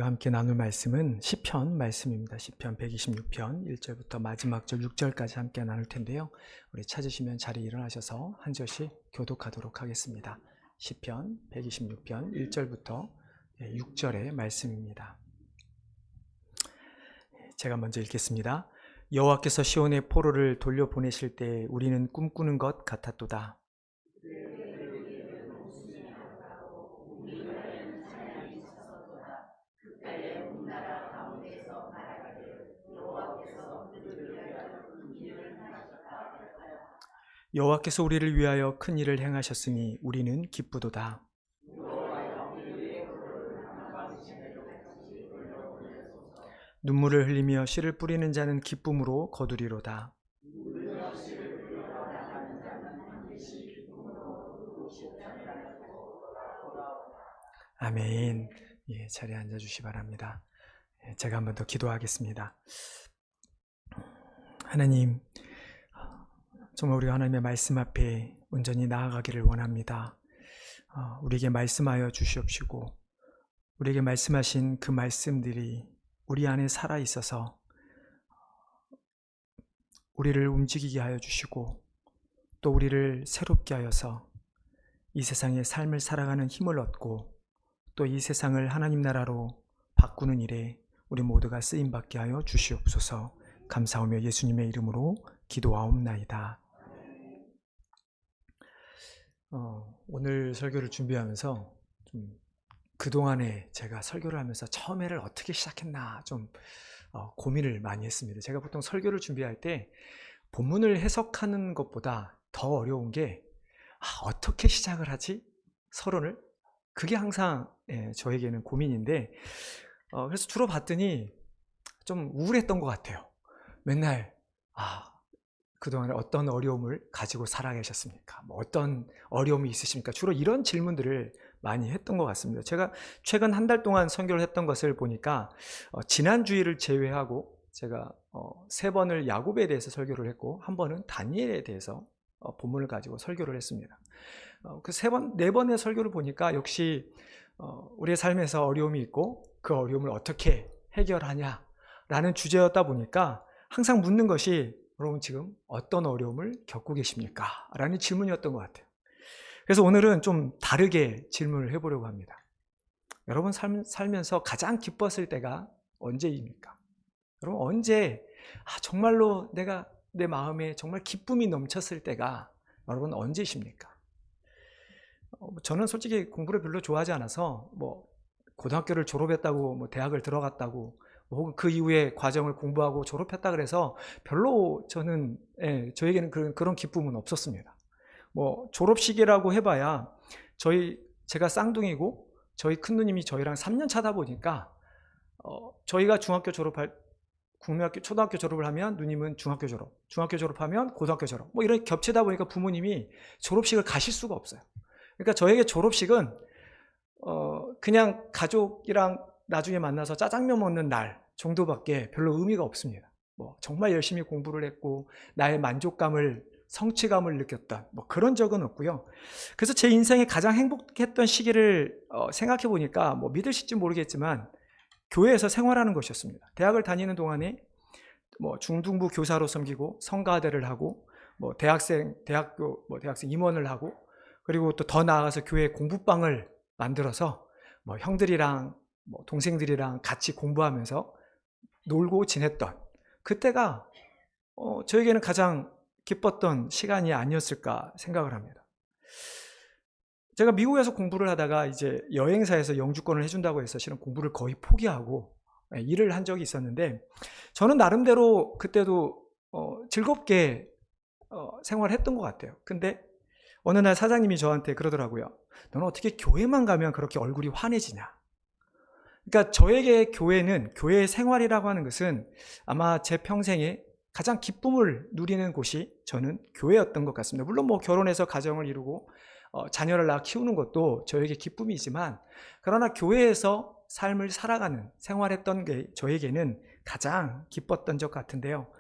우리가 함께 나눌 말씀은 시편 말씀입니다. 시편 126편 1절부터 마지막 절 6절까지 함께 나눌 텐데요. 우리 찾으시면 자리에 일어나셔서 한 절씩 교독하도록 하겠습니다. 시편 126편 1절부터 6절의 말씀입니다. 제가 먼저 읽겠습니다. 여호와께서 시온의 포로를 돌려보내실 때 우리는 꿈꾸는 것 같았도다. 여호와께서 우리를 위하여 큰 일을 행하셨으니 우리는 기쁘도다. 눈물을 흘리며 씨를 뿌리는 자는 기쁨으로 거두리로다. 아멘. 자리에 앉아주시 바랍니다. 제가 한 번 더 기도하겠습니다. 하나님, 정말 우리가 하나님의 말씀 앞에 온전히 나아가기를 원합니다. 우리에게 말씀하여 주시옵시고 우리에게 말씀하신 그 말씀들이 우리 안에 살아있어서 우리를 움직이게 하여 주시고 또 우리를 새롭게 하여서 이 세상의 삶을 살아가는 힘을 얻고 또 이 세상을 하나님 나라로 바꾸는 일에 우리 모두가 쓰임받게 하여 주시옵소서. 감사하며 예수님의 이름으로 기도하옵나이다. 오늘 설교를 준비하면서 그동안에 제가 설교를 하면서 처음에를 어떻게 시작했나 좀 고민을 많이 했습니다. 제가 보통 설교를 준비할 때 본문을 해석하는 것보다 더 어려운 게 어떻게 시작을 하지? 서론을? 그게 항상 저에게는 고민인데 그래서 주로 봤더니 좀 우울했던 것 같아요. 맨날 그동안에 어떤 어려움을 가지고 살아계셨습니까? 어떤 어려움이 있으십니까? 주로 이런 질문들을 많이 했던 것 같습니다. 제가 최근 한 달 동안 선교를 했던 것을 보니까 지난 주일을 제외하고 제가 3번을 야곱에 대해서 설교를 했고 한 번은 다니엘에 대해서 본문을 가지고 설교를 했습니다. 그 4번의 설교를 보니까 역시 우리의 삶에서 어려움이 있고 그 어려움을 어떻게 해결하냐라는 주제였다 보니까 항상 묻는 것이 여러분 지금 어떤 어려움을 겪고 계십니까? 라는 질문이었던 것 같아요. 그래서 오늘은 좀 다르게 질문을 해보려고 합니다. 여러분 살면서 가장 기뻤을 때가 언제입니까? 여러분 언제 정말로 내가 내 마음에 정말 기쁨이 넘쳤을 때가 여러분 언제십니까? 저는 솔직히 공부를 별로 좋아하지 않아서 고등학교를 졸업했다고 대학을 들어갔다고 혹은 그 이후에 과정을 공부하고 졸업했다 그래서 별로 저에게는 그런 기쁨은 없었습니다. 졸업식이라고 해봐야 제가 쌍둥이고 저희 큰누님이 저희랑 3년 차다 보니까 저희가 초등학교 졸업을 하면 누님은 중학교 졸업하면 고등학교 졸업 이렇게 겹치다 보니까 부모님이 졸업식을 가실 수가 없어요. 그러니까 저에게 졸업식은 그냥 가족이랑 나중에 만나서 짜장면 먹는 날 정도밖에 별로 의미가 없습니다. 정말 열심히 공부를 했고 나의 만족감을 성취감을 느꼈던 그런 적은 없고요. 그래서 제 인생에 가장 행복했던 시기를 생각해 보니까 믿으실지 모르겠지만 교회에서 생활하는 것이었습니다. 대학을 다니는 동안에 중등부 교사로 섬기고 성가대를 하고 대학생 임원을 하고 그리고 또 더 나아가서 교회 공부방을 만들어서 형들이랑 동생들이랑 같이 공부하면서 놀고 지냈던 그때가 저에게는 가장 기뻤던 시간이 아니었을까 생각을 합니다. 제가 미국에서 공부를 하다가 이제 여행사에서 영주권을 해준다고 해서 실은 공부를 거의 포기하고 일을 한 적이 있었는데 저는 나름대로 그때도 즐겁게 생활했던 것 같아요. 근데 어느 날 사장님이 저한테 그러더라고요. 너는 어떻게 교회만 가면 그렇게 얼굴이 환해지냐? 그러니까 저에게 교회 생활이라고 하는 것은 아마 제 평생에 가장 기쁨을 누리는 곳이 저는 교회였던 것 같습니다. 물론 결혼해서 가정을 이루고 자녀를 낳아 키우는 것도 저에게 기쁨이지만 그러나 교회에서 삶을 살아가는 생활했던 게 저에게는 가장 기뻤던 것 같은데요.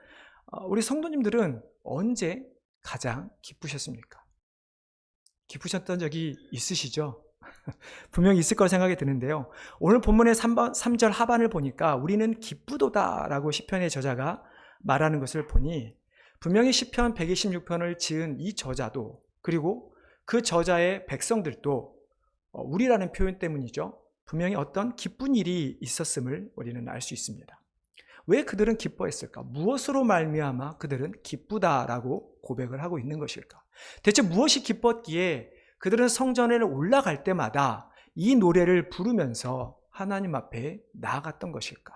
우리 성도님들은 언제 가장 기쁘셨습니까? 기쁘셨던 적이 있으시죠? 분명히 있을 걸 생각이 드는데요. 오늘 본문의 3절 하반을 보니까 우리는 기쁘도다라고 시편의 저자가 말하는 것을 보니 분명히 시편 126편을 지은 이 저자도 그리고 그 저자의 백성들도 우리라는 표현 때문이죠. 분명히 어떤 기쁜 일이 있었음을 우리는 알 수 있습니다. 왜 그들은 기뻐했을까? 무엇으로 말미암아 그들은 기쁘다라고 고백을 하고 있는 것일까? 대체 무엇이 기뻤기에 그들은 성전에 올라갈 때마다 이 노래를 부르면서 하나님 앞에 나아갔던 것일까?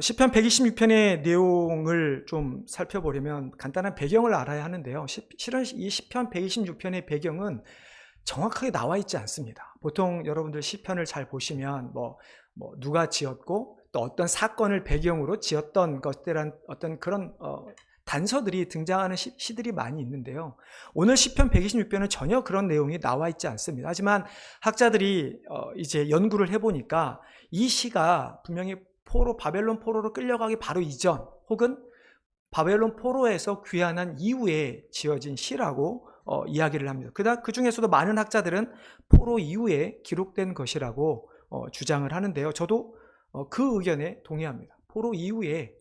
시편 126편의 내용을 좀 살펴보려면 간단한 배경을 알아야 하는데요. 실은 이 시편 126편의 배경은 정확하게 나와 있지 않습니다. 보통 여러분들 시편을 잘 보시면 누가 지었고 또 어떤 사건을 배경으로 지었던 것들한 어떤 그런 단서들이 등장하는 시들이 많이 있는데요. 오늘 시편 126편은 전혀 그런 내용이 나와 있지 않습니다. 하지만 학자들이 이제 연구를 해보니까 이 시가 분명히 바벨론 포로로 끌려가기 바로 이전 혹은 바벨론 포로에서 귀환한 이후에 지어진 시라고 이야기를 합니다. 그 중에서도 많은 학자들은 포로 이후에 기록된 것이라고 주장을 하는데요. 저도 그 의견에 동의합니다. 포로 이후에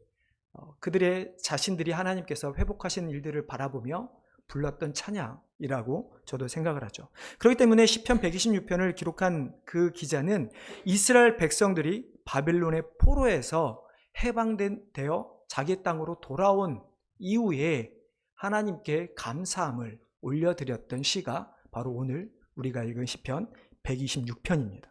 그들의 자신들이 하나님께서 회복하신 일들을 바라보며 불렀던 찬양이라고 저도 생각을 하죠. 그렇기 때문에 시편 126편을 기록한 그 기자는 이스라엘 백성들이 바벨론의 포로에서 해방되어 자기 땅으로 돌아온 이후에 하나님께 감사함을 올려드렸던 시가 바로 오늘 우리가 읽은 시편 126편입니다.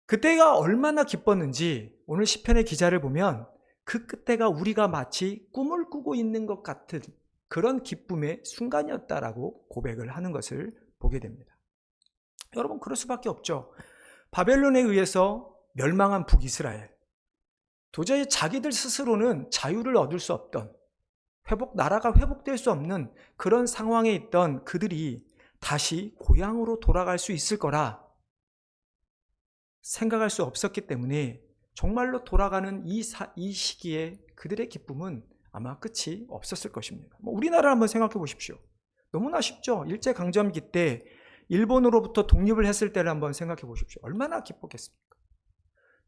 그때가 얼마나 기뻤는지 오늘 시편의 기자를 보면 그 그때가 우리가 마치 꿈을 꾸고 있는 것 같은 그런 기쁨의 순간이었다라고 고백을 하는 것을 보게 됩니다. 여러분, 그럴 수밖에 없죠. 바벨론에 의해서 멸망한 북이스라엘, 도저히 자기들 스스로는 자유를 얻을 수 없던 나라가 회복될 수 없는 그런 상황에 있던 그들이 다시 고향으로 돌아갈 수 있을 거라 생각할 수 없었기 때문에 정말로 돌아가는 이 시기에 그들의 기쁨은 아마 끝이 없었을 것입니다. 우리나라를 한번 생각해 보십시오. 너무나 쉽죠. 일제강점기 때 일본으로부터 독립을 했을 때를 한번 생각해 보십시오. 얼마나 기뻤겠습니까?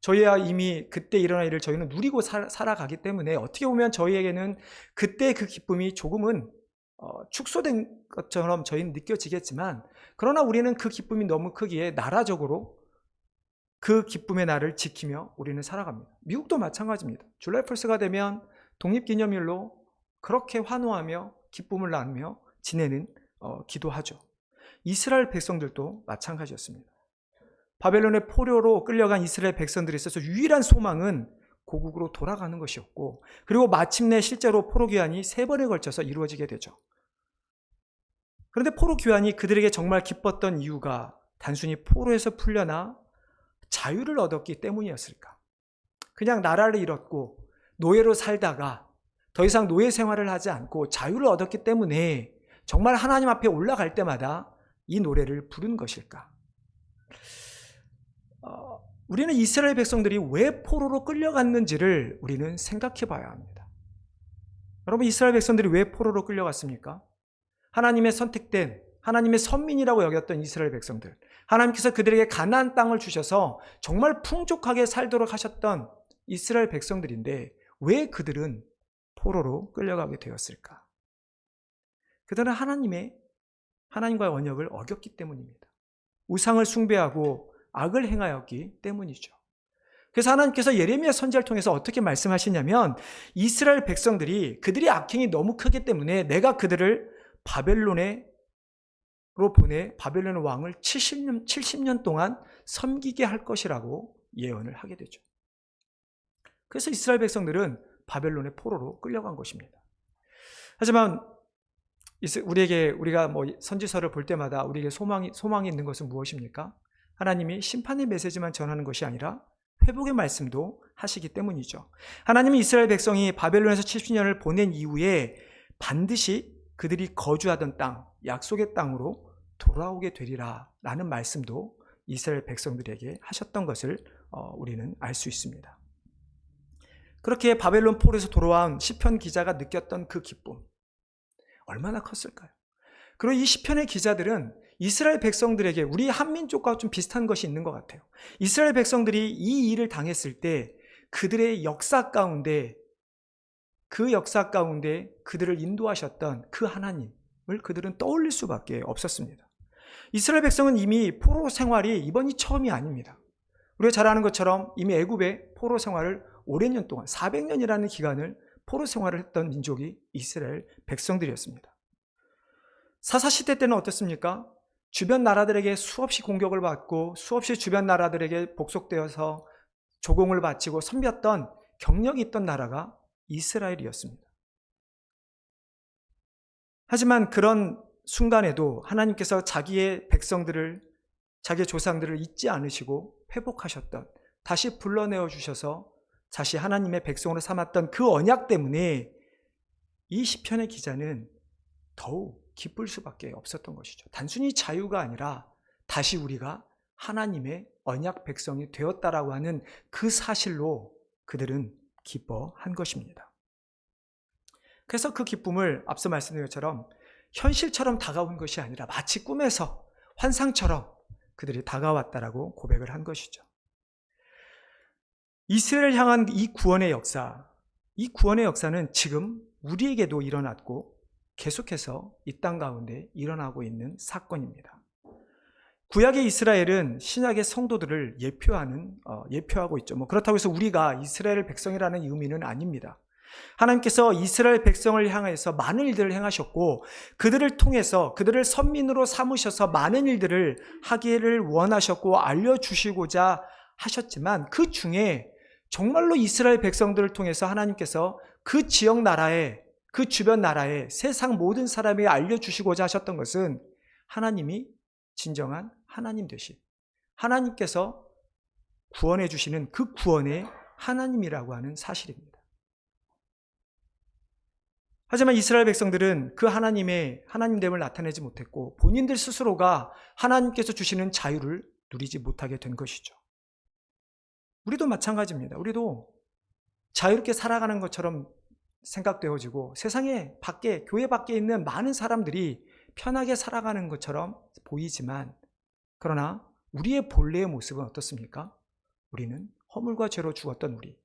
저희야 이미 그때 일어난 일을 저희는 누리고 살아가기 때문에 어떻게 보면 저희에게는 그때 그 기쁨이 조금은 축소된 것처럼 저희는 느껴지겠지만, 그러나 우리는 그 기쁨이 너무 크기에 나라적으로 그 기쁨의 날을 지키며 우리는 살아갑니다. 미국도 마찬가지입니다. 줄라이 1스가 되면 독립기념일로 그렇게 환호하며 기쁨을 나누며 지내는 기도하죠. 이스라엘 백성들도 마찬가지였습니다. 바벨론의 포로로 끌려간 이스라엘 백성들에 있어서 유일한 소망은 고국으로 돌아가는 것이었고, 그리고 마침내 실제로 포로 귀환이 3번에 걸쳐서 이루어지게 되죠. 그런데 포로 귀환이 그들에게 정말 기뻤던 이유가 단순히 포로에서 풀려나 자유를 얻었기 때문이었을까? 그냥 나라를 잃었고 노예로 살다가 더 이상 노예 생활을 하지 않고 자유를 얻었기 때문에 정말 하나님 앞에 올라갈 때마다 이 노래를 부른 것일까? 우리는 이스라엘 백성들이 왜 포로로 끌려갔는지를 우리는 생각해 봐야 합니다. 여러분, 이스라엘 백성들이 왜 포로로 끌려갔습니까? 하나님의 선택된, 하나님의 선민이라고 여겼던 이스라엘 백성들, 하나님께서 그들에게 가나안 땅을 주셔서 정말 풍족하게 살도록 하셨던 이스라엘 백성들인데 왜 그들은 포로로 끌려가게 되었을까? 그들은 하나님과의 언약을 어겼기 때문입니다. 우상을 숭배하고 악을 행하였기 때문이죠. 그래서 하나님께서 예레미야 선지자를 통해서 어떻게 말씀하시냐면, 이스라엘 백성들이 그들의 악행이 너무 크기 때문에 내가 그들을 바벨론으로 보내 바벨론의 왕을 70년 동안 섬기게 할 것이라고 예언을 하게 되죠. 그래서 이스라엘 백성들은 바벨론의 포로로 끌려간 것입니다. 하지만 우리가 선지서를 볼 때마다 우리에게 소망이 있는 것은 무엇입니까? 하나님이 심판의 메시지만 전하는 것이 아니라 회복의 말씀도 하시기 때문이죠. 하나님은 이스라엘 백성이 바벨론에서 70년을 보낸 이후에 반드시 그들이 거주하던 땅, 약속의 땅으로 돌아오게 되리라 라는 말씀도 이스라엘 백성들에게 하셨던 것을 우리는 알 수 있습니다. 그렇게 바벨론 포로에서 돌아온 시편 기자가 느꼈던 그 기쁨, 얼마나 컸을까요? 그리고 이 시편의 기자들은 이스라엘 백성들에게 우리 한민족과 좀 비슷한 것이 있는 것 같아요. 이스라엘 백성들이 이 일을 당했을 때 그들의 역사 가운데 그들을 인도하셨던 그 하나님을 그들은 떠올릴 수밖에 없었습니다. 이스라엘 백성은 이미 포로 생활이 이번이 처음이 아닙니다. 우리가 잘 아는 것처럼 이미 애굽의 포로 생활을 오랜 년 동안 400년이라는 기간을 포로 생활을 했던 민족이 이스라엘 백성들이었습니다. 사사시대 때는 어떻습니까? 주변 나라들에게 수없이 공격을 받고 수없이 주변 나라들에게 복속되어서 조공을 바치고 섬겼던 경력이 있던 나라가 이스라엘이었습니다. 하지만 그런 순간에도 하나님께서 자기의 백성들을, 자기의 조상들을 잊지 않으시고 회복하셨던, 다시 불러내어 주셔서 다시 하나님의 백성으로 삼았던 그 언약 때문에 이 시편의 기자는 더욱 기쁠 수밖에 없었던 것이죠. 단순히 자유가 아니라 다시 우리가 하나님의 언약 백성이 되었다라고 하는 그 사실로 그들은 기뻐한 것입니다. 그래서 그 기쁨을 앞서 말씀드린 것처럼 현실처럼 다가온 것이 아니라 마치 꿈에서 환상처럼 그들이 다가왔다라고 고백을 한 것이죠. 이스라엘을 향한 이 구원의 역사는 지금 우리에게도 일어났고 계속해서 이 땅 가운데 일어나고 있는 사건입니다. 구약의 이스라엘은 신약의 성도들을 예표하고 있죠. 그렇다고 해서 우리가 이스라엘 백성이라는 의미는 아닙니다. 하나님께서 이스라엘 백성을 향해서 많은 일들을 행하셨고 그들을 통해서 그들을 선민으로 삼으셔서 많은 일들을 하기를 원하셨고 알려주시고자 하셨지만 그 중에 정말로 이스라엘 백성들을 통해서 하나님께서 그 지역 나라에, 그 주변 나라에 세상 모든 사람에게 알려주시고자 하셨던 것은 하나님이 진정한 하나님 되신, 하나님께서 구원해 주시는 그 구원의 하나님이라고 하는 사실입니다. 하지만 이스라엘 백성들은 그 하나님의 하나님됨을 나타내지 못했고 본인들 스스로가 하나님께서 주시는 자유를 누리지 못하게 된 것이죠. 우리도 마찬가지입니다. 우리도 자유롭게 살아가는 것처럼 생각되어지고 세상에 밖에, 교회 밖에 있는 많은 사람들이 편하게 살아가는 것처럼 보이지만 그러나 우리의 본래의 모습은 어떻습니까? 우리는 허물과 죄로 죽었던 우리,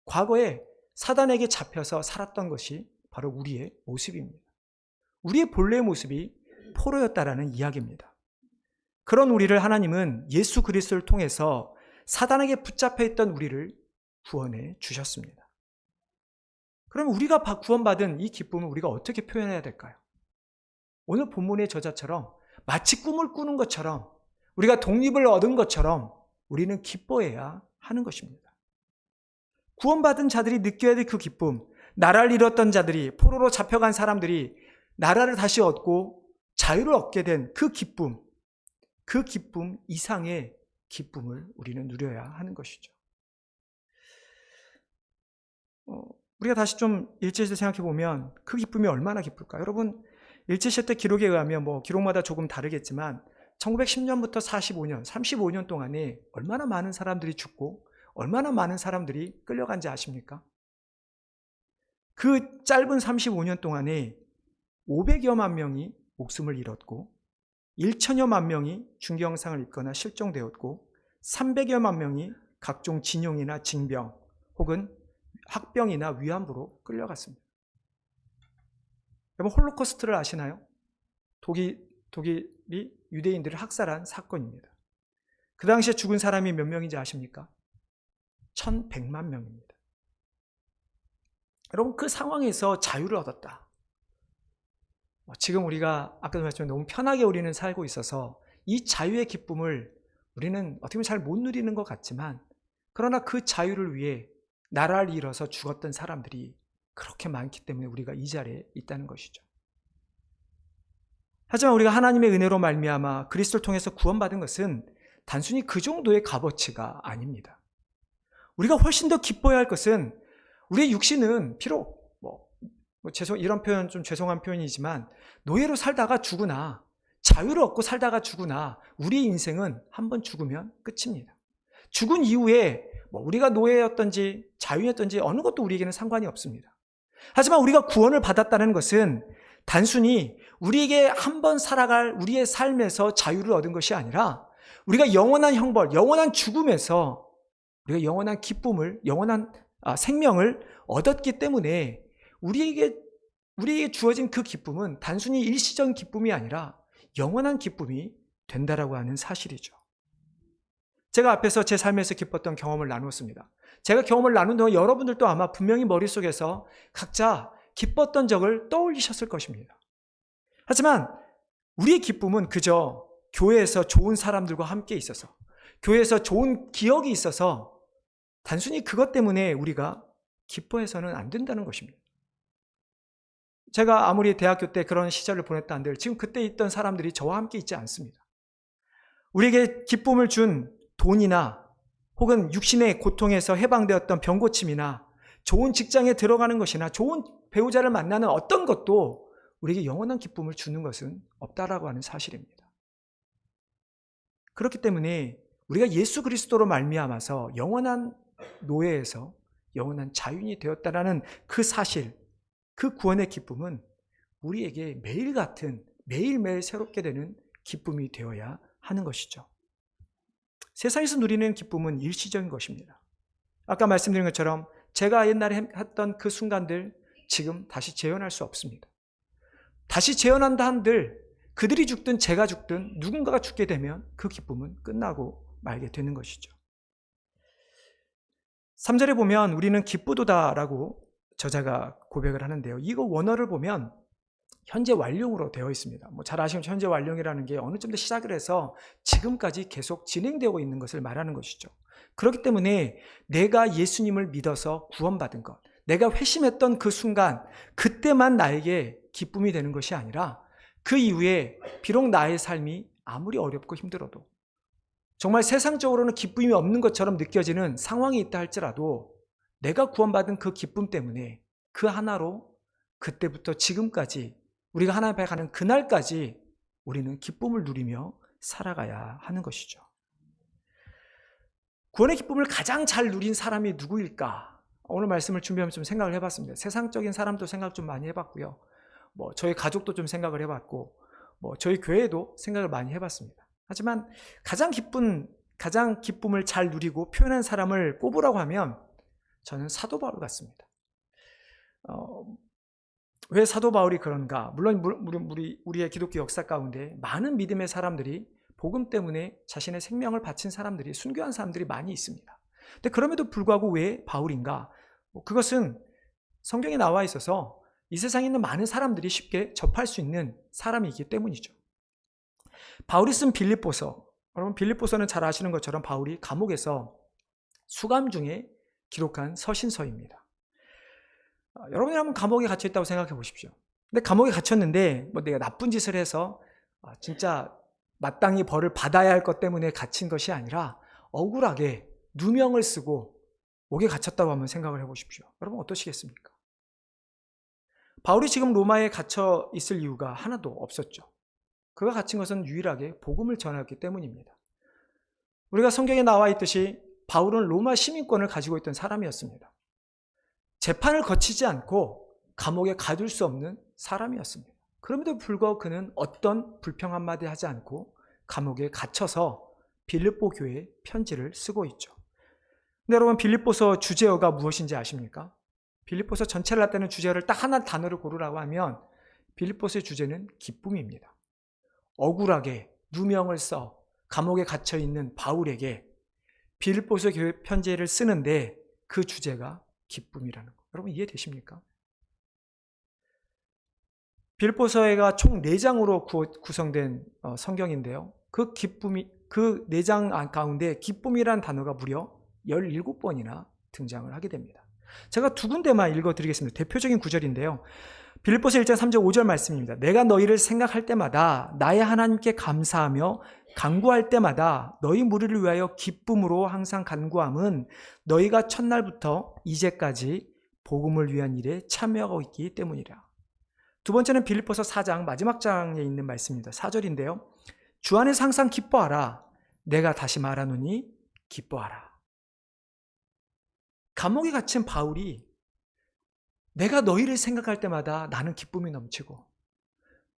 과거에 사단에게 잡혀서 살았던 것이 바로 우리의 모습입니다. 우리의 본래의 모습이 포로였다라는 이야기입니다. 그런 우리를 하나님은 예수 그리스도를 통해서 사단에게 붙잡혀 있던 우리를 구원해 주셨습니다. 그럼 우리가 구원받은 이 기쁨을 우리가 어떻게 표현해야 될까요? 오늘 본문의 저자처럼 마치 꿈을 꾸는 것처럼 우리가 독립을 얻은 것처럼 우리는 기뻐해야 하는 것입니다. 구원받은 자들이 느껴야 될 그 기쁨, 나라를 잃었던 자들이, 포로로 잡혀간 사람들이 나라를 다시 얻고 자유를 얻게 된 그 기쁨 이상의 기쁨을 우리는 누려야 하는 것이죠. 우리가 다시 좀 일제시대 생각해 보면 그 기쁨이 얼마나 기쁠까요? 여러분, 일제시대 기록에 의하면 기록마다 조금 다르겠지만 1910년부터 45년, 35년 동안에 얼마나 많은 사람들이 죽고 얼마나 많은 사람들이 끌려간지 아십니까? 그 짧은 35년 동안에 500여만 명이 목숨을 잃었고 1천여만 명이 중경상을 입거나 실종되었고 300여만 명이 각종 진용이나 징병 혹은 학병이나 위안부로 끌려갔습니다. 여러분, 홀로코스트를 아시나요? 독일이 유대인들을 학살한 사건입니다. 그 당시에 죽은 사람이 몇 명인지 아십니까? 1100만 명입니다. 여러분, 그 상황에서 자유를 얻었다. 지금 우리가 아까도 말했지만 너무 편하게 우리는 살고 있어서 이 자유의 기쁨을 우리는 어떻게 보면 잘 못 누리는 것 같지만 그러나 그 자유를 위해 나라를 잃어서 죽었던 사람들이 그렇게 많기 때문에 우리가 이 자리에 있다는 것이죠. 하지만 우리가 하나님의 은혜로 말미암아 그리스도를 통해서 구원받은 것은 단순히 그 정도의 값어치가 아닙니다. 우리가 훨씬 더 기뻐해야 할 것은 우리의 육신은 비록 이런 표현 좀 죄송한 표현이지만 노예로 살다가 죽으나 자유를 얻고 살다가 죽으나 우리의 인생은 한번 죽으면 끝입니다. 죽은 이후에 우리가 노예였던지 자유였던지 어느 것도 우리에게는 상관이 없습니다. 하지만 우리가 구원을 받았다는 것은 단순히 우리에게 한 번 살아갈 우리의 삶에서 자유를 얻은 것이 아니라 우리가 영원한 형벌, 영원한 죽음에서 우리가 영원한 기쁨을, 영원한 생명을 얻었기 때문에 우리에게 주어진 그 기쁨은 단순히 일시적인 기쁨이 아니라 영원한 기쁨이 된다라고 하는 사실이죠. 제가 앞에서 제 삶에서 기뻤던 경험을 나누었습니다. 제가 경험을 나눈 동안 여러분들도 아마 분명히 머릿속에서 각자 기뻤던 적을 떠올리셨을 것입니다. 하지만 우리의 기쁨은 그저 교회에서 좋은 사람들과 함께 있어서, 교회에서 좋은 기억이 있어서 단순히 그것 때문에 우리가 기뻐해서는 안 된다는 것입니다. 제가 아무리 대학교 때 그런 시절을 보냈다 한들 지금 그때 있던 사람들이 저와 함께 있지 않습니다. 우리에게 기쁨을 준 돈이나 혹은 육신의 고통에서 해방되었던 병고침이나 좋은 직장에 들어가는 것이나 좋은 배우자를 만나는 어떤 것도 우리에게 영원한 기쁨을 주는 것은 없다라고 하는 사실입니다. 그렇기 때문에 우리가 예수 그리스도로 말미암아서 영원한 노예에서 영원한 자유인이 되었다라는 그 사실, 그 구원의 기쁨은 우리에게 매일 같은, 매일매일 새롭게 되는 기쁨이 되어야 하는 것이죠. 세상에서 누리는 기쁨은 일시적인 것입니다. 아까 말씀드린 것처럼 제가 옛날에 했던 그 순간들 지금 다시 재현할 수 없습니다. 다시 재현한다 한들 그들이 죽든 제가 죽든 누군가가 죽게 되면 그 기쁨은 끝나고 말게 되는 것이죠. 3절에 보면 우리는 기쁘도다라고 저자가 고백을 하는데요. 이거 원어를 보면 현재 완료로 되어 있습니다. 잘 아시면 현재 완료이라는 게 어느 정도 시작을 해서 지금까지 계속 진행되고 있는 것을 말하는 것이죠. 그렇기 때문에 내가 예수님을 믿어서 구원받은 것, 내가 회심했던 그 순간, 그때만 나에게 기쁨이 되는 것이 아니라 그 이후에 비록 나의 삶이 아무리 어렵고 힘들어도 정말 세상적으로는 기쁨이 없는 것처럼 느껴지는 상황이 있다 할지라도 내가 구원받은 그 기쁨 때문에 그 하나로 그때부터 지금까지 우리가 하나님 앞에 가는 그날까지 우리는 기쁨을 누리며 살아가야 하는 것이죠. 구원의 기쁨을 가장 잘 누린 사람이 누구일까? 오늘 말씀을 준비하면서 좀 생각을 해봤습니다. 세상적인 사람도 생각 좀 많이 해봤고요. 저희 가족도 좀 생각을 해봤고, 저희 교회도 생각을 많이 해봤습니다. 하지만 가장 기쁨을 잘 누리고 표현한 사람을 꼽으라고 하면 저는 사도 바울 같습니다. 왜 사도 바울이 그런가? 물론 우리의 기독교 역사 가운데 많은 믿음의 사람들이 복음 때문에 자신의 생명을 바친 사람들이, 순교한 사람들이 많이 있습니다. 근데 그럼에도 불구하고 왜 바울인가? 그것은 성경에 나와 있어서 이 세상에 있는 많은 사람들이 쉽게 접할 수 있는 사람이기 때문이죠. 바울이 쓴 빌립보서, 여러분 빌립보서는 잘 아시는 것처럼 바울이 감옥에서 수감 중에 기록한 서신서입니다. 여러분이 한번 감옥에 갇혀있다고 생각해 보십시오. 근데 감옥에 갇혔는데 내가 나쁜 짓을 해서 진짜 마땅히 벌을 받아야 할 것 때문에 갇힌 것이 아니라 억울하게 누명을 쓰고 옥에 갇혔다고 한번 생각을 해보십시오. 여러분 어떠시겠습니까? 바울이 지금 로마에 갇혀 있을 이유가 하나도 없었죠. 그가 갇힌 것은 유일하게 복음을 전하였기 때문입니다. 우리가 성경에 나와 있듯이 바울은 로마 시민권을 가지고 있던 사람이었습니다. 재판을 거치지 않고 감옥에 가둘 수 없는 사람이었습니다. 그럼에도 불구하고 그는 어떤 불평 한마디 하지 않고 감옥에 갇혀서 빌립보 교회에 편지를 쓰고 있죠. 근데 여러분 빌립보서 주제어가 무엇인지 아십니까? 빌립보서 전체를 나타내는 주제어를 딱 하나 단어를 고르라고 하면 빌립보서의 주제는 기쁨입니다. 억울하게 누명을 써 감옥에 갇혀 있는 바울에게 빌립보서 교회 편지를 쓰는데 그 주제가 기쁨이라는 거. 여러분 이해되십니까? 빌립보서가 총 4장으로 구성된 성경인데요. 그 4장 가운데 기쁨이라는 단어가 무려 17번이나 등장을 하게 됩니다. 제가 2군데만 읽어드리겠습니다. 대표적인 구절인데요. 빌립보서 1장 3절 5절 말씀입니다. 내가 너희를 생각할 때마다 나의 하나님께 감사하며 간구할 때마다 너희 무리를 위하여 기쁨으로 항상 간구함은 너희가 첫날부터 이제까지 복음을 위한 일에 참여하고 있기 때문이라. 두 번째는 빌립보서 4장 마지막 장에 있는 말씀입니다. 4절인데요. 주 안에서 항상 기뻐하라. 내가 다시 말하노니 기뻐하라. 감옥에 갇힌 바울이 내가 너희를 생각할 때마다 나는 기쁨이 넘치고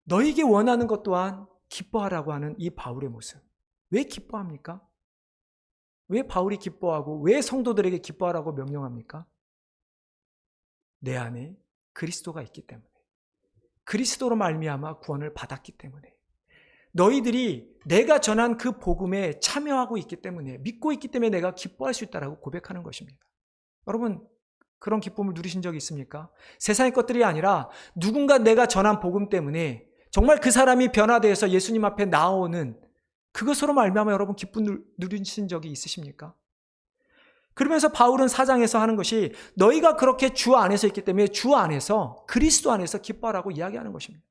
너에게 원하는 것 또한 기뻐하라고 하는 이 바울의 모습. 왜 기뻐합니까? 왜 바울이 기뻐하고 왜 성도들에게 기뻐하라고 명령합니까? 내 안에 그리스도가 있기 때문에, 그리스도로 말미암아 구원을 받았기 때문에, 너희들이 내가 전한 그 복음에 참여하고 있기 때문에, 믿고 있기 때문에 내가 기뻐할 수 있다라고 고백하는 것입니다. 여러분, 그런 기쁨을 누리신 적이 있습니까? 세상의 것들이 아니라 누군가 내가 전한 복음 때문에 정말 그 사람이 변화되어서 예수님 앞에 나오는 그것으로 말미암아 여러분 기쁨 누리신 적이 있으십니까? 그러면서 바울은 4장에서 하는 것이 너희가 그렇게 주 안에서 있기 때문에 주 안에서, 그리스도 안에서 기뻐하라고 이야기하는 것입니다.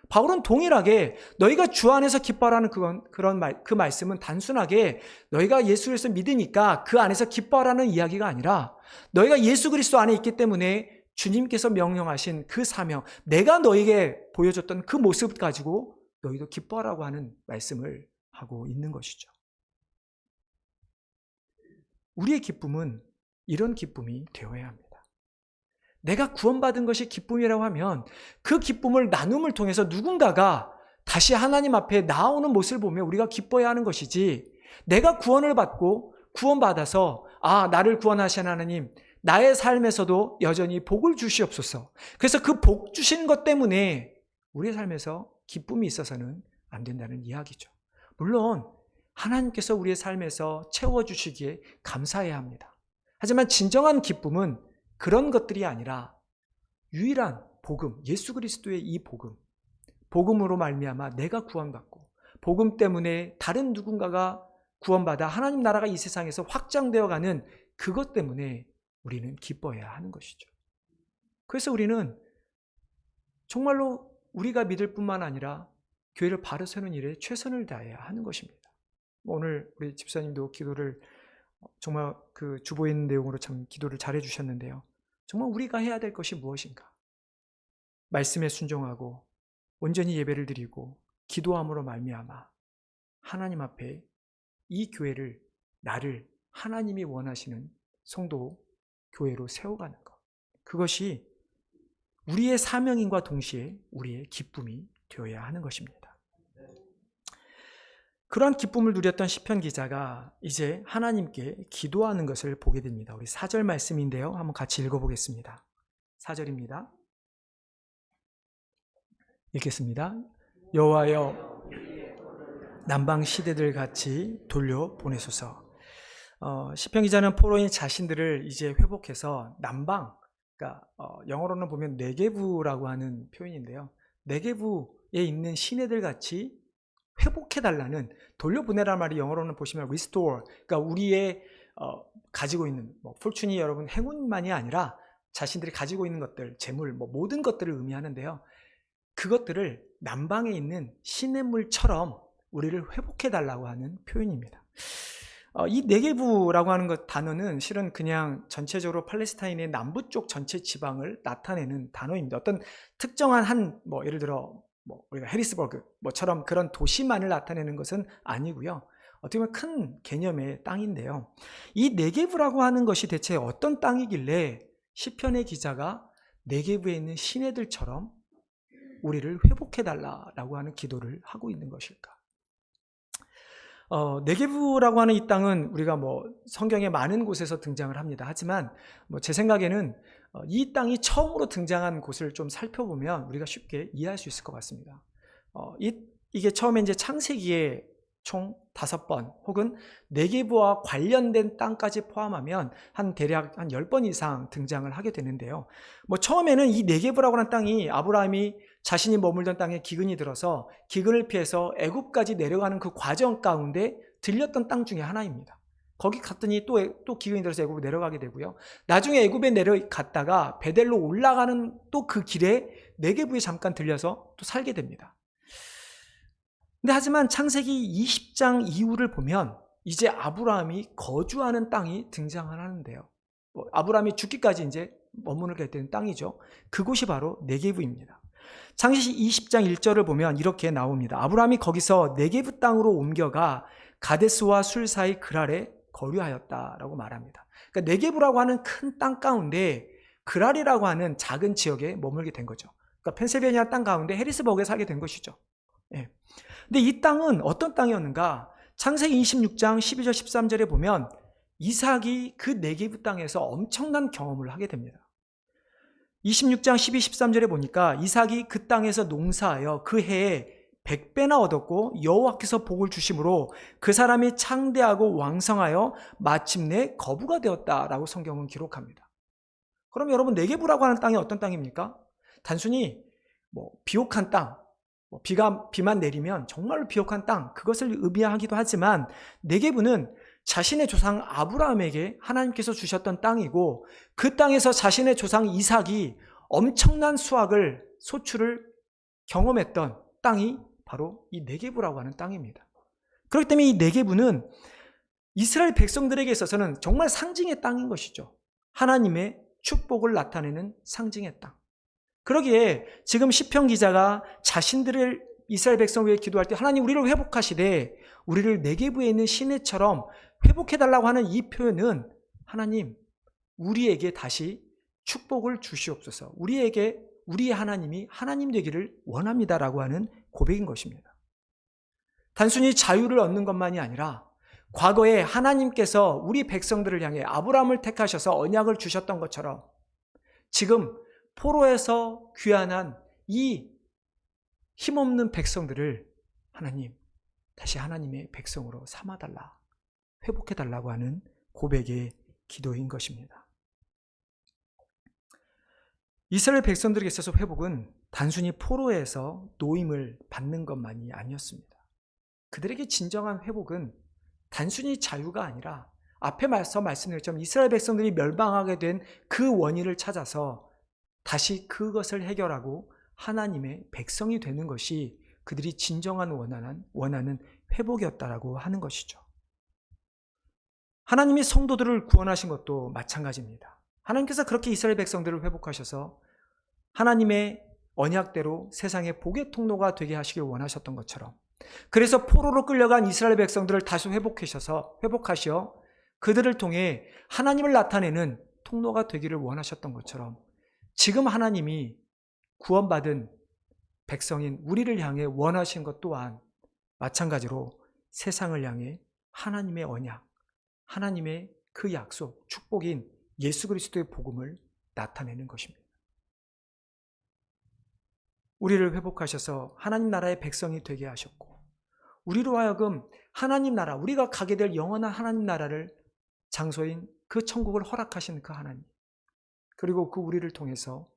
바울은 동일하게 너희가 주 안에서 기뻐하라는 그 말씀은 단순하게 너희가 예수에서 믿으니까 그 안에서 기뻐하라는 이야기가 아니라, 너희가 예수 그리스도 안에 있기 때문에 주님께서 명령하신 그 사명, 내가 너에게 보여줬던 그 모습 가지고 너희도 기뻐하라고 하는 말씀을 하고 있는 것이죠. 우리의 기쁨은 이런 기쁨이 되어야 합니다. 내가 구원받은 것이 기쁨이라고 하면 그 기쁨을 나눔을 통해서 누군가가 다시 하나님 앞에 나오는 모습을 보며 우리가 기뻐해야 하는 것이지, 내가 구원을 받고 구원받아서 나를 구원하신 하나님, 나의 삶에서도 여전히 복을 주시옵소서, 그래서 그 복 주신 것 때문에 우리의 삶에서 기쁨이 있어서는 안 된다는 이야기죠. 물론 하나님께서 우리의 삶에서 채워주시기에 감사해야 합니다. 하지만 진정한 기쁨은 그런 것들이 아니라 유일한 복음, 예수 그리스도의 이 복음으로 말미암아 내가 구원받고, 복음 때문에 다른 누군가가 구원받아 하나님 나라가 이 세상에서 확장되어 가는 그것 때문에 우리는 기뻐해야 하는 것이죠. 그래서 우리는 정말로 우리가 믿을 뿐만 아니라 교회를 바로 세우는 일에 최선을 다해야 하는 것입니다. 오늘 우리 집사님도 기도를 정말 그 주보인 내용으로 참 기도를 잘해 주셨는데요. 정말 우리가 해야 될 것이 무엇인가? 말씀에 순종하고 온전히 예배를 드리고 기도함으로 말미암아 하나님 앞에 이 교회를, 나를 하나님이 원하시는 성도 교회로 세워가는 것, 그것이 우리의 사명인과 동시에 우리의 기쁨이 되어야 하는 것입니다. 그러한 기쁨을 누렸던 시편 기자가 이제 하나님께 기도하는 것을 보게 됩니다. 우리 4절 말씀인데요, 한번 같이 읽어보겠습니다. 4절입니다. 읽겠습니다. 여호와여, 남방 시대들 같이 돌려보내소서. 시편 기자는 포로인 자신들을 이제 회복해서 남방, 그러니까 영어로는 보면 네게부라고 하는 표현인데요, 네게부에 있는 시내들 같이 회복해달라는, 돌려보내라는 말이 영어로는 보시면 restore, 그러니까 우리의 가지고 있는 fortune이 여러분 행운만이 아니라 자신들이 가지고 있는 것들, 재물, 모든 것들을 의미하는데요, 그것들을 남방에 있는 시냇물처럼 우리를 회복해달라고 하는 표현입니다. 이 네게부라고 하는 단어는 실은 그냥 전체적으로 팔레스타인의 남부 쪽 전체 지방을 나타내는 단어입니다. 어떤 특정한 예를 들어 우리가 해리스버그처럼 그런 도시만을 나타내는 것은 아니고요. 어떻게 보면 큰 개념의 땅인데요. 이 네게부라고 하는 것이 대체 어떤 땅이길래 시편의 기자가 네게부에 있는 시내들처럼 우리를 회복해달라고 하는 기도를 하고 있는 것일까? 네게부라고 하는 이 땅은 우리가 성경에 많은 곳에서 등장을 합니다. 하지만 제 생각에는 이 땅이 처음으로 등장한 곳을 좀 살펴보면 우리가 쉽게 이해할 수 있을 것 같습니다. 이게 처음에 이제 창세기에 총 5번 혹은 네게부와 관련된 땅까지 포함하면 대략 한 10번 이상 등장을 하게 되는데요. 처음에는 이 네게부라고 하는 땅이 아브라함이 자신이 머물던 땅에 기근이 들어서 기근을 피해서 애굽까지 내려가는 그 과정 가운데 들렸던 땅 중에 하나입니다. 거기 갔더니 또 기근이 들어서 애굽으로 내려가게 되고요. 나중에 애굽에 내려갔다가 베델로 올라가는 또 그 길에 네게부에 잠깐 들려서 또 살게 됩니다. 근데 하지만 창세기 20장 이후를 보면 이제 아브라함이 거주하는 땅이 등장을 하는데요. 아브라함이 죽기까지 이제 머무르게 되는 땅이죠. 그곳이 바로 네게부입니다. 창세기 20장 1절을 보면 이렇게 나옵니다. 아브라함이 거기서 네게부 땅으로 옮겨가 가데스와 술 사이 그랄에 거류하였다라고 말합니다. 그러니까 네게부라고 하는 큰 땅 가운데 그랄이라고 하는 작은 지역에 머물게 된 거죠. 그러니까 펜실베니아 땅 가운데 해리스버그에 살게 된 것이죠. 예. 근데 이 땅은 어떤 땅이었는가? 창세기 26장 12절 13절에 보면 이삭이 그 네게브 땅에서 엄청난 경험을 하게 됩니다. 26장 12, 13절에 보니까 이삭이 그 땅에서 농사하여 그 해에 100배나 얻었고 여호와께서 복을 주심으로 그 사람이 창대하고 왕성하여 마침내 거부가 되었다라고 성경은 기록합니다. 그럼 여러분, 네게브라고 하는 땅이 어떤 땅입니까? 단순히 비옥한 땅, 비만 내리면 정말로 비옥한 땅, 그것을 의미하기도 하지만 네게브는 자신의 조상 아브라함에게 하나님께서 주셨던 땅이고 그 땅에서 자신의 조상 이삭이 엄청난 수확을, 소출을 경험했던 땅이 바로 이 네게브라고 하는 땅입니다. 그렇기 때문에 이 네게브는 이스라엘 백성들에게 있어서는 정말 상징의 땅인 것이죠. 하나님의 축복을 나타내는 상징의 땅. 그러기에 지금 시편 기자가 자신들을 이스라엘 백성을 위해 기도할 때 하나님 우리를 회복하시되 우리를 네게브에 있는 시내처럼 회복해달라고 하는 이 표현은 하나님 우리에게 다시 축복을 주시옵소서, 우리의 하나님이 하나님 되기를 원합니다라고 하는 고백인 것입니다. 단순히 자유를 얻는 것만이 아니라 과거에 하나님께서 우리 백성들을 향해 아브라함을 택하셔서 언약을 주셨던 것처럼 지금 포로에서 귀환한 이 힘없는 백성들을 하나님 다시 하나님의 백성으로 삼아달라, 회복해달라고 하는 고백의 기도인 것입니다. 이스라엘 백성들에게 있어서 회복은 단순히 포로에서 노임을 받는 것만이 아니었습니다. 그들에게 진정한 회복은 단순히 자유가 아니라 앞에 말씀드렸지만 이스라엘 백성들이 멸망하게 된 그 원인을 찾아서 다시 그것을 해결하고 하나님의 백성이 되는 것이 그들이 진정한 원하는 회복이었다라고 하는 것이죠. 하나님이 성도들을 구원하신 것도 마찬가지입니다. 하나님께서 그렇게 이스라엘 백성들을 회복하셔서 하나님의 언약대로 세상의 복의 통로가 되게 하시길 원하셨던 것처럼, 그래서 포로로 끌려간 이스라엘 백성들을 다시 회복하시어 그들을 통해 하나님을 나타내는 통로가 되기를 원하셨던 것처럼 지금 하나님이 구원받은 백성인 우리를 향해 원하신 것 또한 마찬가지로 세상을 향해 하나님의 언약, 하나님의 그 약속, 축복인 예수 그리스도의 복음을 나타내는 것입니다. 우리를 회복하셔서 하나님 나라의 백성이 되게 하셨고 우리로 하여금 하나님 나라, 우리가 가게 될 영원한 하나님 나라를 장소인 그 천국을 허락하신 그 하나님, 그리고 그 우리를 통해서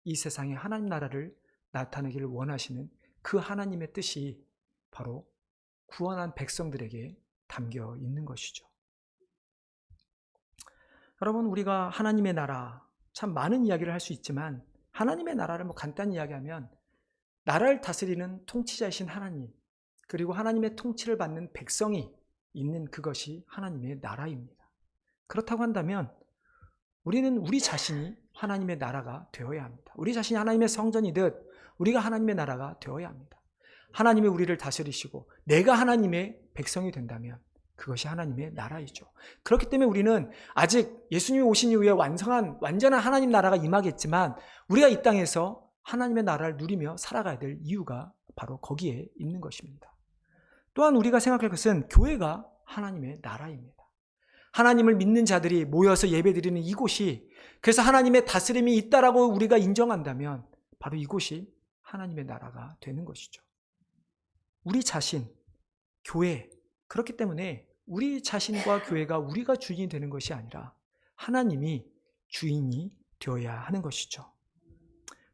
이 세상에 하나님 나라를 나타내기를 원하시는 그 하나님의 뜻이 바로 구원한 백성들에게 담겨 있는 것이죠. 여러분, 우리가 하나님의 나라, 참 많은 이야기를 할 수 있지만 하나님의 나라를 간단히 이야기하면 나라를 다스리는 통치자이신 하나님, 그리고 하나님의 통치를 받는 백성이 있는 그것이 하나님의 나라입니다. 그렇다고 한다면 우리는 우리 자신이 하나님의 나라가 되어야 합니다. 우리 자신이 하나님의 성전이듯 우리가 하나님의 나라가 되어야 합니다. 하나님이 우리를 다스리시고 내가 하나님의 백성이 된다면 그것이 하나님의 나라이죠. 그렇기 때문에 우리는 아직 예수님이 오신 이후에 완전한 하나님 나라가 임하겠지만 우리가 이 땅에서 하나님의 나라를 누리며 살아가야 될 이유가 바로 거기에 있는 것입니다. 또한 우리가 생각할 것은 교회가 하나님의 나라입니다. 하나님을 믿는 자들이 모여서 예배드리는 이곳이, 그래서 하나님의 다스림이 있다라고 우리가 인정한다면 바로 이곳이 하나님의 나라가 되는 것이죠. 우리 자신, 교회, 그렇기 때문에 우리 자신과 교회가 우리가 주인이 되는 것이 아니라 하나님이 주인이 되어야 하는 것이죠.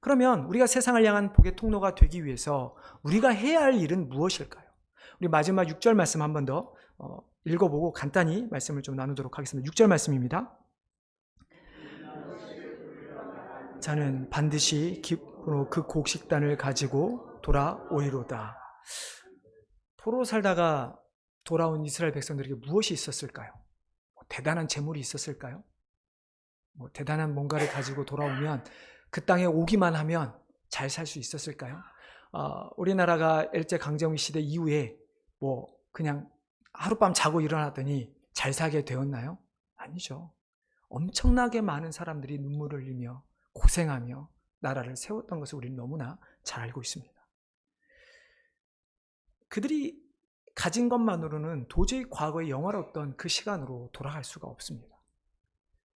그러면 우리가 세상을 향한 복의 통로가 되기 위해서 우리가 해야 할 일은 무엇일까요? 우리 마지막 6절 말씀 한 번 더 읽어보고 간단히 말씀을 좀 나누도록 하겠습니다. 6절 말씀입니다. 자는 반드시 기쁨으로 그 곡식단을 가지고 돌아오리로다. 포로 살다가 돌아온 이스라엘 백성들에게 무엇이 있었을까요? 대단한 재물이 있었을까요? 대단한 뭔가를 가지고 돌아오면 그 땅에 오기만 하면 잘 살 수 있었을까요? 우리나라가 일제강점기 시대 이후에 그냥 하룻밤 자고 일어났더니 잘 살게 되었나요? 아니죠. 엄청나게 많은 사람들이 눈물을 흘리며 고생하며 나라를 세웠던 것을 우리는 너무나 잘 알고 있습니다. 그들이 가진 것만으로는 도저히 과거의 영화로웠던 그 시간으로 돌아갈 수가 없습니다.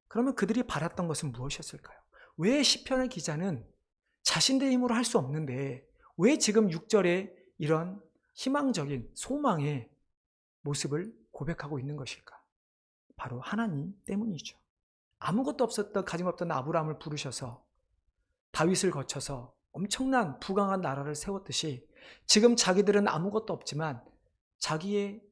그러면 그들이 바랐던 것은 무엇이었을까요? 왜 시편의 기자는 자신들의 힘으로 할 수 없는데 왜 지금 6절에 이런 희망적인 소망의 모습을 고백하고 있는 것일까? 바로 하나님 때문이죠. 아무것도 없었던, 가진 없던 아브라함을 부르셔서 다윗을 거쳐서 엄청난 부강한 나라를 세웠듯이 지금 자기들은 아무것도 없지만 자기의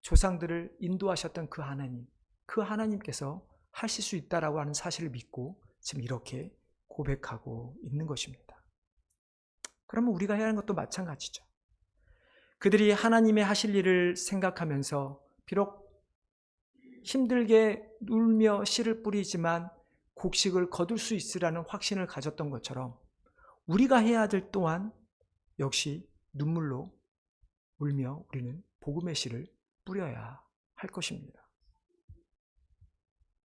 조상들을 인도하셨던 그 하나님, 그 하나님께서 하실 수 있다라고 하는 사실을 믿고 지금 이렇게 고백하고 있는 것입니다. 그러면 우리가 해야 하는 것도 마찬가지죠. 그들이 하나님의 하실 일을 생각하면서 비록 힘들게 울며 씨를 뿌리지만 곡식을 거둘 수 있으라는 확신을 가졌던 것처럼 우리가 해야 될 또한 역시 눈물로 울며 우리는 복음의 씨를 뿌려야 할 것입니다.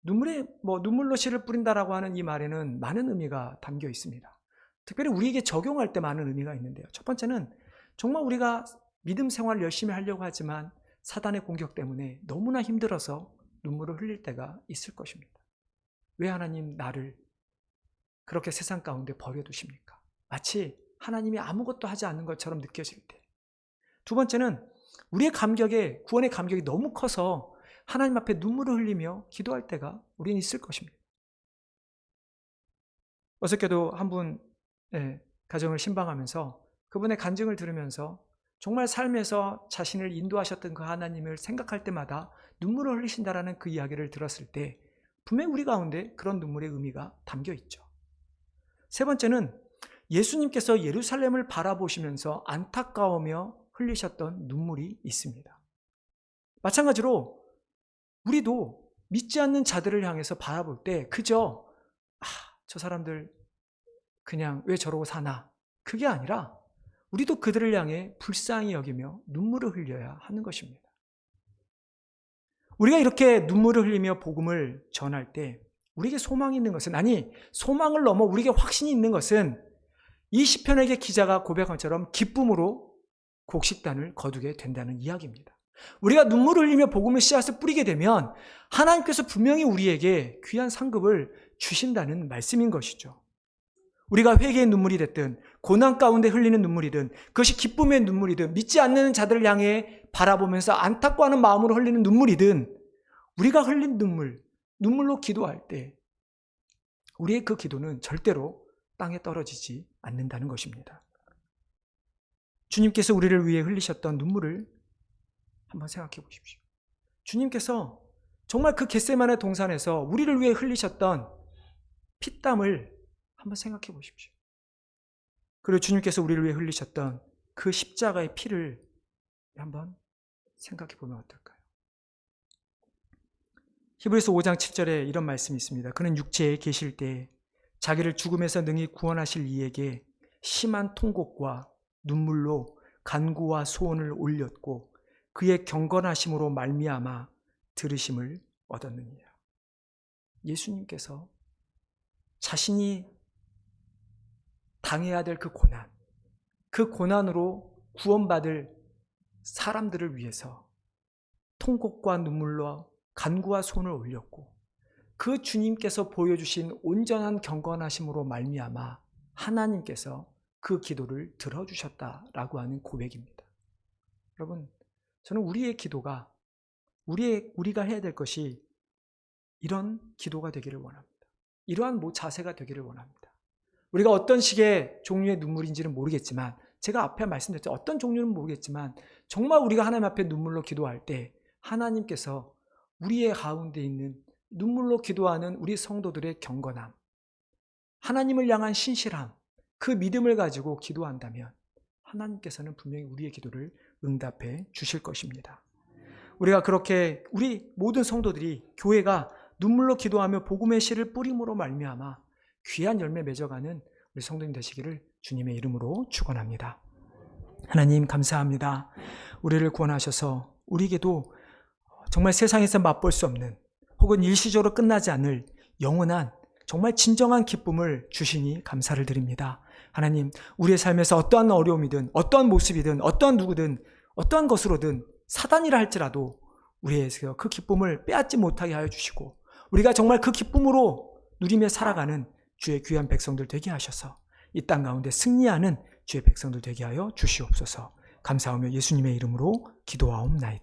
눈물로 씨를 뿌린다라고 하는 이 말에는 많은 의미가 담겨 있습니다. 특별히 우리에게 적용할 때 많은 의미가 있는데요. 첫 번째는 정말 우리가 믿음 생활을 열심히 하려고 하지만 사단의 공격 때문에 너무나 힘들어서 눈물을 흘릴 때가 있을 것입니다. 왜 하나님 나를 그렇게 세상 가운데 버려두십니까? 마치 하나님이 아무것도 하지 않는 것처럼 느껴질 때. 두 번째는 우리의 감격에, 구원의 감격이 너무 커서 하나님 앞에 눈물을 흘리며 기도할 때가 우리는 있을 것입니다. 어저께도 한 분 가정을 신방하면서 그분의 간증을 들으면서 정말 삶에서 자신을 인도하셨던 그 하나님을 생각할 때마다 눈물을 흘리신다라는 그 이야기를 들었을 때 분명히 우리 가운데 그런 눈물의 의미가 담겨 있죠. 세 번째는 예수님께서 예루살렘을 바라보시면서 안타까우며 흘리셨던 눈물이 있습니다. 마찬가지로 우리도 믿지 않는 자들을 향해서 바라볼 때 그저 저 사람들 그냥 왜 저러고 사나, 그게 아니라 우리도 그들을 향해 불쌍히 여기며 눈물을 흘려야 하는 것입니다. 우리가 이렇게 눈물을 흘리며 복음을 전할 때 우리에게 소망이 있는 것은, 아니 소망을 넘어 우리에게 확신이 있는 것은 이 시편에게 기자가 고백한 것처럼 기쁨으로 곡식단을 거두게 된다는 이야기입니다. 우리가 눈물을 흘리며 복음의 씨앗을 뿌리게 되면 하나님께서 분명히 우리에게 귀한 상급을 주신다는 말씀인 것이죠. 우리가 회개의 눈물이 됐든 고난 가운데 흘리는 눈물이든 그것이 기쁨의 눈물이든 믿지 않는 자들을 향해 바라보면서 안타까워하는 마음으로 흘리는 눈물이든 우리가 흘린 눈물로 기도할 때 우리의 그 기도는 절대로 땅에 떨어지지 않는다는 것입니다. 주님께서 우리를 위해 흘리셨던 눈물을 한번 생각해 보십시오. 주님께서 정말 그 겟세마네 동산에서 우리를 위해 흘리셨던 피땀을 한번 생각해 보십시오. 그리고 주님께서 우리를 위해 흘리셨던 그 십자가의 피를 한번 생각해 보면 어떨까요? 히브리서 5장 7절에 이런 말씀이 있습니다. 그는 육체에 계실 때 자기를 죽음에서 능히 구원하실 이에게 심한 통곡과 눈물로 간구와 소원을 올렸고 그의 경건하심으로 말미암아 들으심을 얻었느니라. 예수님께서 자신이 당해야 될 그 고난으로 구원받을 사람들을 위해서 통곡과 눈물로 간구와 손을 올렸고 그 주님께서 보여주신 온전한 경건하심으로 말미암아 하나님께서 그 기도를 들어주셨다라고 하는 고백입니다. 여러분, 저는 우리의 기도가 우리가 해야 될 것이 이런 기도가 되기를 원합니다. 이러한 자세가 되기를 원합니다. 우리가 어떤 식의 종류의 눈물인지는 모르겠지만 제가 앞에 말씀드렸죠. 어떤 종류는 모르겠지만 정말 우리가 하나님 앞에 눈물로 기도할 때 하나님께서 우리의 가운데 있는 눈물로 기도하는 우리 성도들의 경건함, 하나님을 향한 신실함, 그 믿음을 가지고 기도한다면 하나님께서는 분명히 우리의 기도를 응답해 주실 것입니다. 우리가 그렇게 우리 모든 성도들이 교회가 눈물로 기도하며 복음의 씨를 뿌림으로 말미암아 귀한 열매 맺어가는 우리 성도님 되시기를 주님의 이름으로 축원합니다. 하나님 감사합니다. 우리를 구원하셔서 우리에게도 정말 세상에서 맛볼 수 없는 혹은 일시적으로 끝나지 않을 영원한 정말 진정한 기쁨을 주시니 감사를 드립니다. 하나님, 우리의 삶에서 어떠한 어려움이든 어떠한 모습이든 어떠한 누구든 어떠한 것으로든 사단이라 할지라도 우리에서 그 기쁨을 빼앗지 못하게 하여 주시고 우리가 정말 그 기쁨으로 누리며 살아가는 주의 귀한 백성들 되게 하셔서 이 땅 가운데 승리하는 주의 백성들 되게 하여 주시옵소서. 감사하며 예수님의 이름으로 기도하옵나이다.